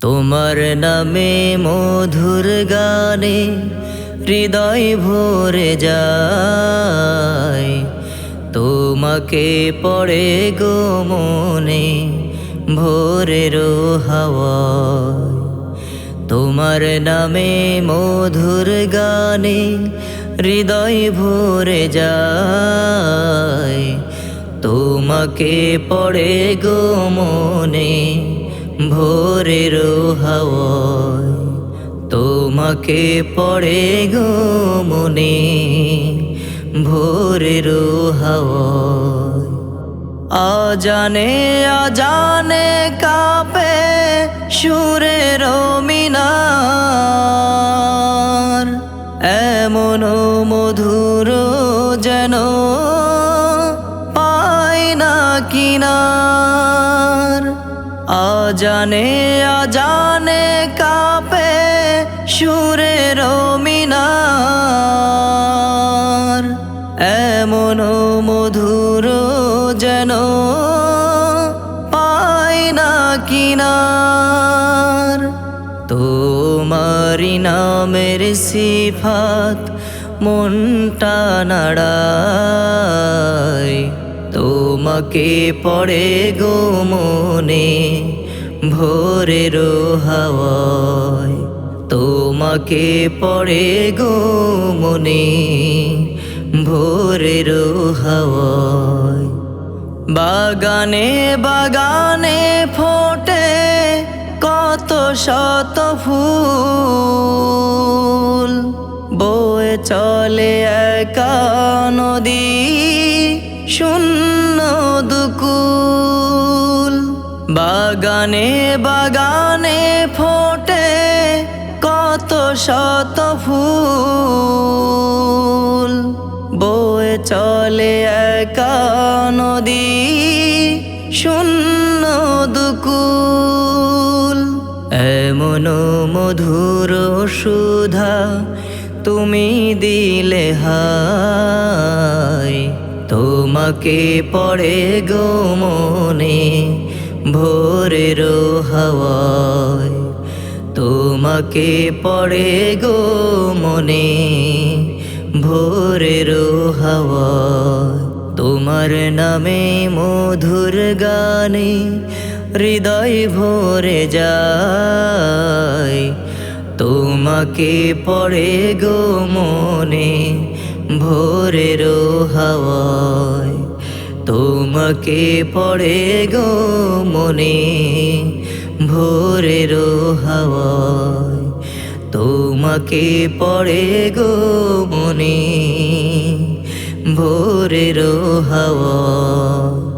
তোমার নামে মধুর গানে হৃদয় ভরে যায়, তোমাকে পড়ে গো মনে ভোরের হাওয়ায়। তোমার নামে মধুর গানে হৃদয় ভরে যায়, তোমাকে পড়ে গো মনে ভোরের হাওয়ায়। তোমাকে পড়ে গো মনে ভোরের হাওয়ায়। আজানে আজানে কাঁপে সুরের মিনার, এমন মধুর যেন পায় না কিনার। আজানে আজানে কাঁপে সুরের মিনার, এমন মধুর যেন পায় না কিনার। তোমারি নামের সিফাত মনটা নাড়ায়, তোমাকে পড়ে গো মনে ভোরের হাওয়ায়। তোমাকে পড়ে গো মনে ভোরের হাওয়ায়। বাগানে বাগানে ফোটে কত শত ফুল, বয়ে চলে একা নদী শূন্য দুকুল। বাগানে বাগানে ফোটে কত শত ফুল, বয়ে চলে একা নদী শূন্য দুকুল। এমন মধুর সুধা তুমি দিলে হায়, তোমাকে পড়ে গো মনে ভোরের হাওয়ায়। তোমাকে পড়ে গো মনে ভোরের হাওয়ায়। তোমার নামে মধুর গানে হৃদয় ভরে যায়, তোমাকে পড়ে গো মনে ভোরের হাওয়ায়। তোমাকে পড়ে গো মনে ভোরের হাওয়ায়। তোমাকে পড়ে গো মনে ভোরের হাওয়ায়।